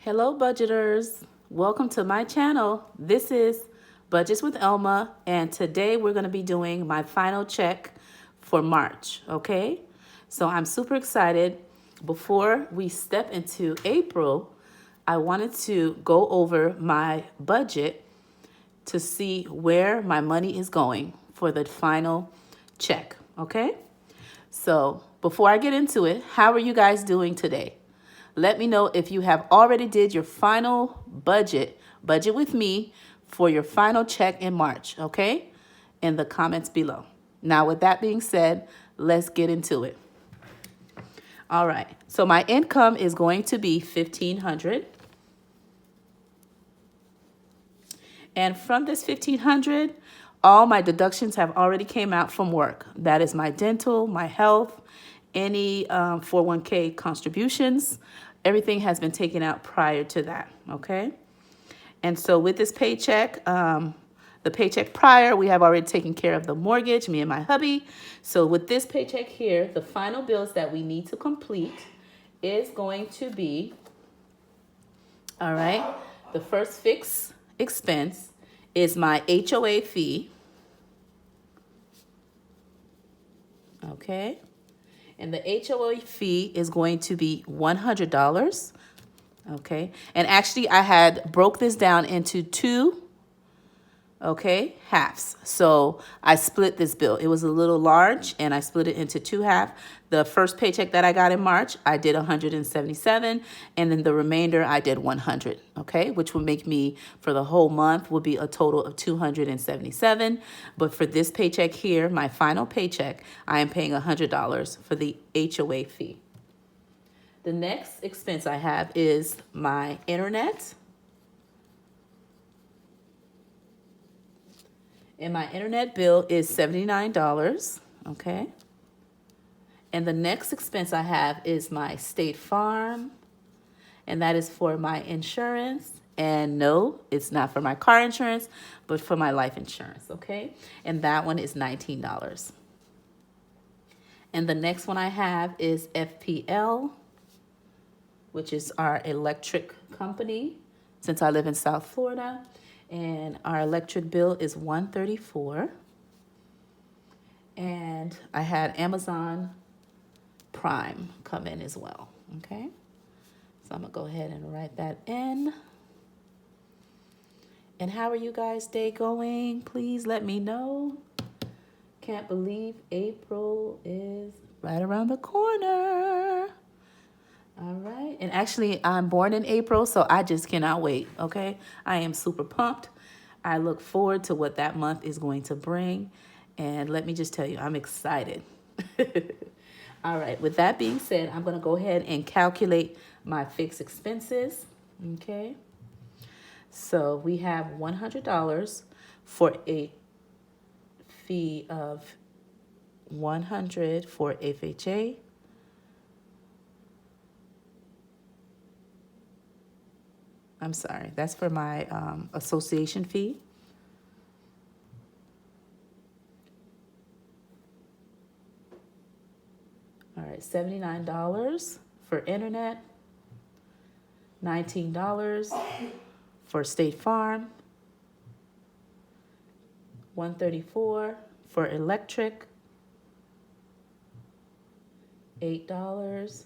Hello, budgeters. Welcome to my channel. This is Budgets with Elma, and today we're going to be doing my final check for March, okay? So I'm super excited. Before we step into April, I wanted to go over my budget to see where my money is going for the final check, okay? So before I get into it, how are you guys doing today? Let me know if you have already did your final budget with me for your final check in March, okay? In the comments below. Now, with that being said, let's get into it. All right, so my income is going to be $1,500. And from this $1,500, all my deductions have already came out from work. That is my dental, my health, any 401k contributions. Everything has been taken out prior to that, okay? And so with this paycheck, the paycheck prior, we have already taken care of the mortgage, me and my hubby. So with this paycheck here, the final bills that we need to complete is going to be, all right, the first fixed expense is my HOA fee, okay? And the HOA fee is going to be $100, okay? And actually, I had broke this down into two, okay, halves. So I split this bill. It was a little large, and I split it into two halves. The first paycheck that I got in March, I did 177, and then the remainder I did 100, okay, which would make me, for the whole month, would be a total of 277. But for this paycheck here, my final paycheck, I am paying $100 for the HOA fee. The next expense I have is my internet. And my internet bill is $79, okay? And the next expense I have is my State Farm, and that is for my insurance. And no, it's not for my car insurance, but for my life insurance, okay? And that one is $19. And the next one I have is FPL, which is our electric company, since I live in South Florida. And our electric bill is $134. And I had Amazon Prime come in as well, okay? So I'm gonna go ahead and write that in. And how are you guys' day going? Please let me know. Can't believe April is right around the corner. All right. And actually, I'm born in April, so I just cannot wait, okay? I am super pumped. I look forward to what that month is going to bring. And let me just tell you, I'm excited. All right. With that being said, I'm going to go ahead and calculate my fixed expenses, okay? So we have $100 for a fee of $100 for FHA. I'm sorry, that's for my association fee. All right, $79 for internet, $19 for State Farm, $134 for electric, $8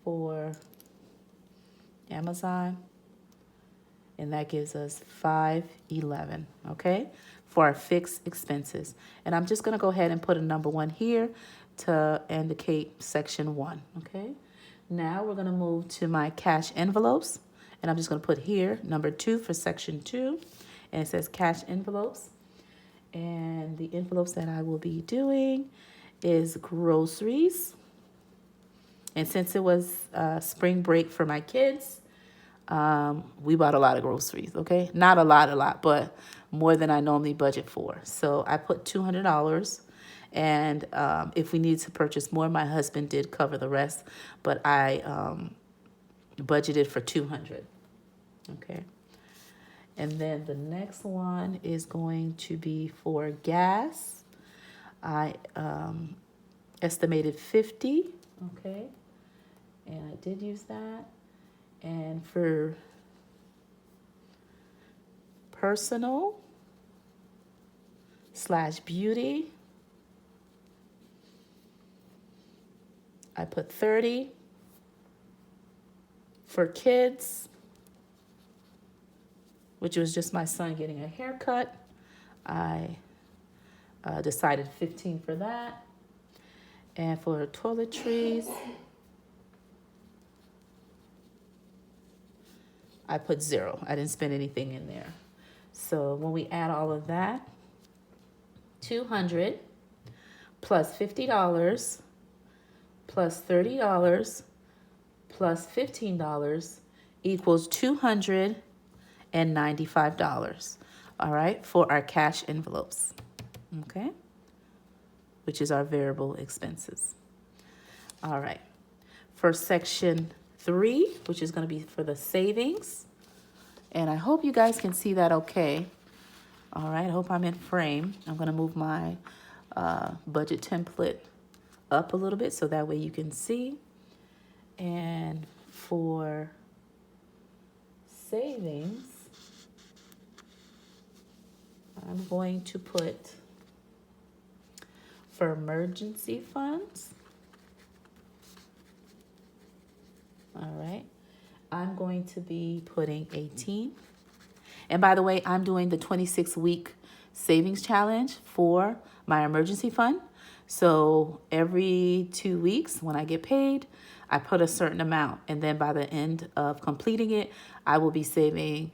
for Amazon, and that gives us $511, okay, for our fixed expenses. And I'm just going to go ahead and put a number 1 here to indicate section 1, okay? Now we're going to move to my cash envelopes, and I'm just going to put here number 2 for section 2, and it says cash envelopes. And the envelopes that I will be doing is groceries. And since it was spring break for my kids, we bought a lot of groceries, okay? Not a lot, but more than I normally budget for. So I put $200. And if we need to purchase more, my husband did cover the rest. But I budgeted for $200, okay? And then the next one is going to be for gas. I estimated $50, okay? And I did use that. And for personal / beauty, I put 30. For kids, which was just my son getting a haircut, I decided 15 for that. And for toiletries, I put 0. I didn't spend anything in there. So when we add all of that, 200 plus $50 plus $30 plus $15 equals $295. All right, for our cash envelopes. Okay, which is our variable expenses. All right, for section 3, which is going to be for the savings, and I hope you guys can see that okay. All right, I hope I'm in frame. I'm going to move my budget template up a little bit so that way you can see. And for savings, I'm going to put for emergency funds. All right, I'm going to be putting 18. And by the way, I'm doing the 26-week savings challenge for my emergency fund. So every 2 weeks when I get paid, I put a certain amount. And then by the end of completing it, I will be saving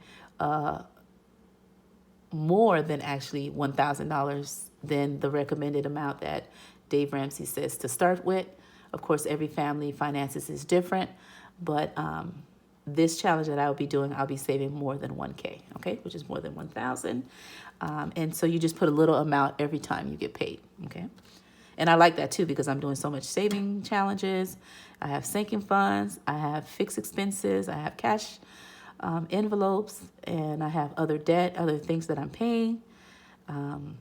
more than actually $1,000 than the recommended amount that Dave Ramsey says to start with. Of course, every family finances is different, but this challenge that I will be doing, I'll be saving more than 1K, okay, which is more than 1,000. And so you just put a little amount every time you get paid, okay? And I like that too because I'm doing so much saving challenges. I have sinking funds, I have fixed expenses, I have cash envelopes, and I have other debt, other things that I'm paying.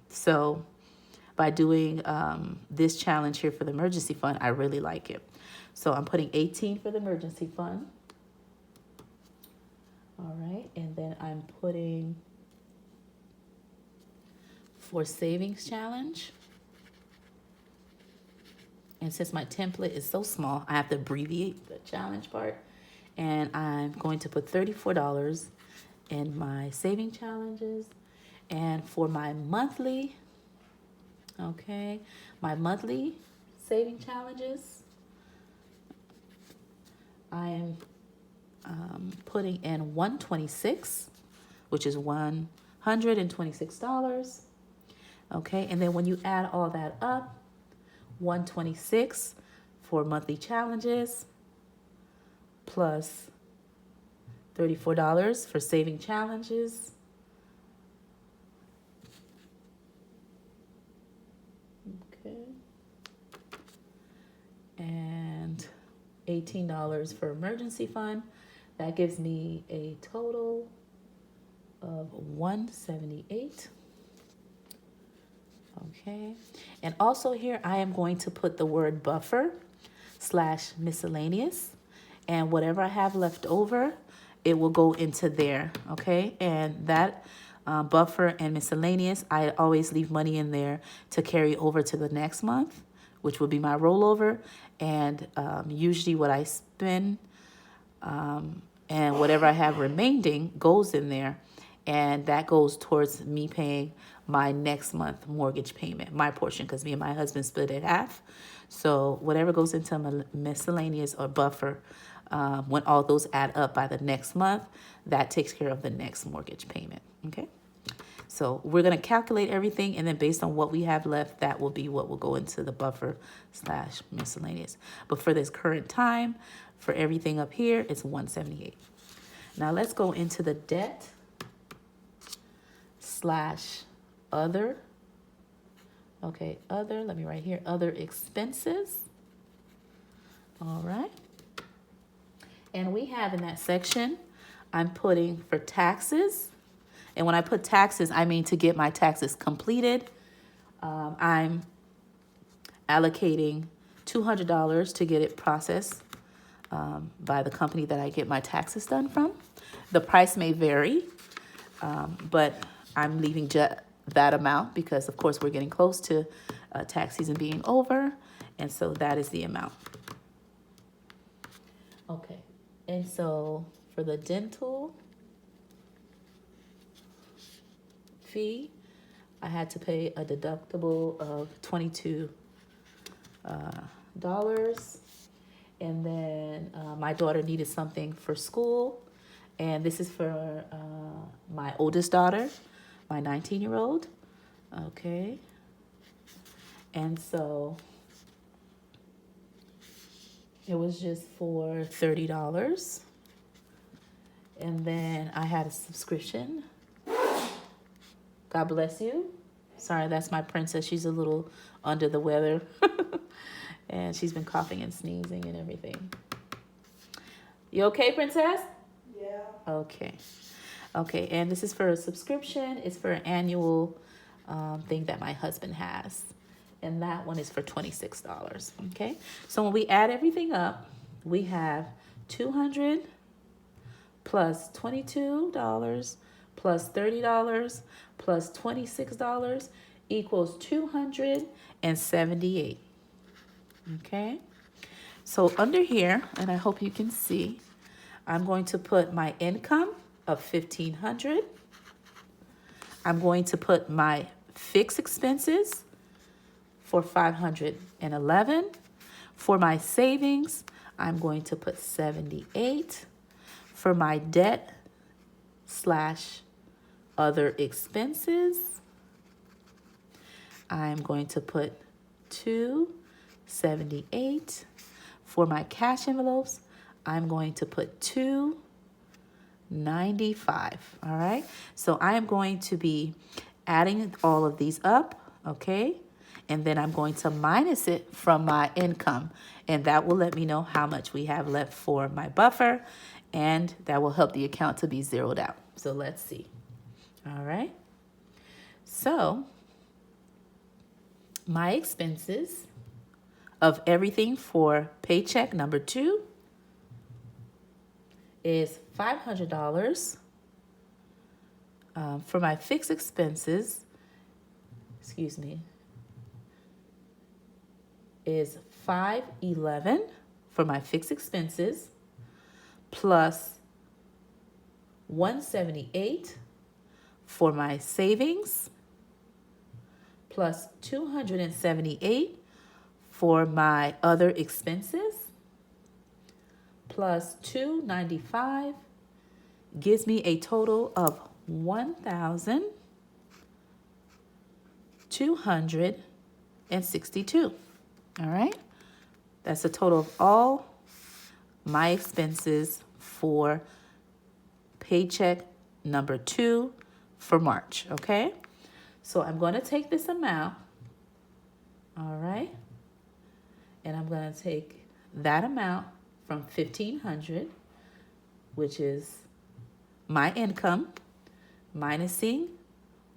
So by doing this challenge here for the emergency fund, I really like it. So I'm putting 18 for the emergency fund. All right, and then I'm putting for savings challenge. And since my template is so small, I have to abbreviate the challenge part. And I'm going to put $34 in my saving challenges. And for my monthly, okay, my monthly saving challenges, I am putting in $126, which is $126. Okay, and then when you add all that up, $126 for monthly challenges plus $34 for saving challenges. Okay. And $18 for emergency fund. That gives me a total of $178. Okay. And also here, I am going to put the word buffer / miscellaneous. And whatever I have left over, it will go into there. Okay. And that buffer and miscellaneous, I always leave money in there to carry over to the next month, which will be my rollover. And usually what I spend and whatever I have remaining goes in there. And that goes towards me paying my next month mortgage payment, my portion, because me and my husband split it half. So whatever goes into miscellaneous or buffer, when all those add up by the next month, that takes care of the next mortgage payment. Okay. So we're going to calculate everything, and then based on what we have left, that will be what will go into the buffer / miscellaneous. But for this current time, for everything up here, it's $178. Now let's go into the debt / other. Okay, other, let me write here, other expenses. All right. And we have in that section, I'm putting for taxes. And when I put taxes, I mean to get my taxes completed. I'm allocating $200 to get it processed by the company that I get my taxes done from. The price may vary, but I'm leaving that amount because, of course, we're getting close to tax season being over, and so that is the amount. Okay, and so for the dental fee, I had to pay a deductible of $22. And then my daughter needed something for school. And this is for my oldest daughter, my 19-year-old. Okay. And so it was just for $30. And then I had a subscription. God bless you. Sorry, that's my princess. She's a little under the weather. And she's been coughing and sneezing and everything. You okay, princess? Yeah. Okay. Okay, and this is for a subscription. It's for an annual thing that my husband has. And that one is for $26. Okay? So when we add everything up, we have $200 plus $22 plus $30 plus $26 equals $278. Okay, so under here, and I hope you can see, I'm going to put my income of $1,500. I'm going to put my fixed expenses for $511. For my savings, I'm going to put $78. For my debt / other expenses, I'm going to put $278. For my cash envelopes, I'm going to put $295. All right. So I am going to be adding all of these up. Okay. And then I'm going to minus it from my income. And that will let me know how much we have left for my buffer. And that will help the account to be zeroed out. So let's see. All right. So my expenses of everything for paycheck number 2 is $500. For my fixed expenses, is $511 for my fixed expenses plus $178 for my savings plus $278 for my other expenses plus $295 gives me a total of $1,262. All right. That's the total of all my expenses for paycheck number 2 for March. Okay. So I'm going to take this amount. All right. And I'm going to take that amount from $1,500, which is my income, minusing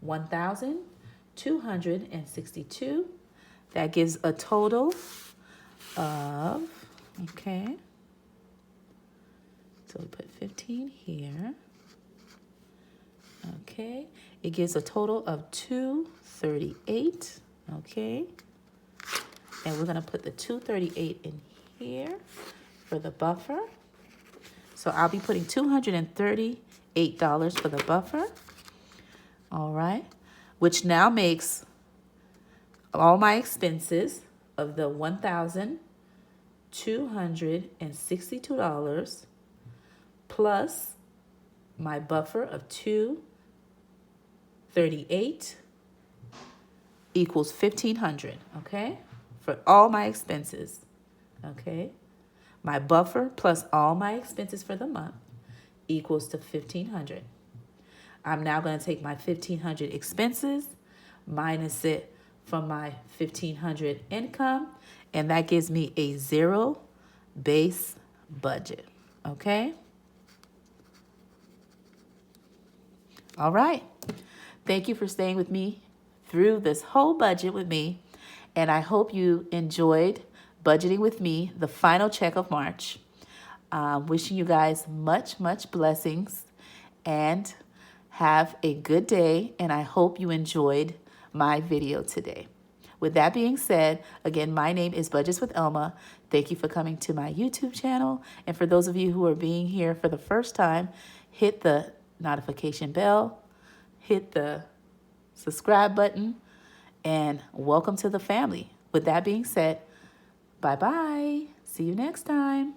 $1,262. That gives a total of, okay, so we put 15 here. Okay, it gives a total of 238. Okay, and we're going to put the 238 in here for the buffer. So I'll be putting $238 for the buffer. All right, which now makes all my expenses of the $1,262 plus my buffer of $238 equals $1,500. Okay, for all my expenses. Okay, my buffer plus all my expenses for the month equals to $1,500. I'm now going to take my $1,500 expenses, minus it from my $1,500 income, and that gives me a zero base budget. Okay? All right. Thank you for staying with me through this whole budget with me, and I hope you enjoyed budgeting with me the final check of March. Wishing you guys much, much blessings and have a good day. And I hope you enjoyed my video today. With that being said, again, my name is Budgets with Elma. Thank you for coming to my YouTube channel. And for those of you who are being here for the first time, hit the notification bell, hit the subscribe button, and welcome to the family. With that being said, bye-bye. See you next time.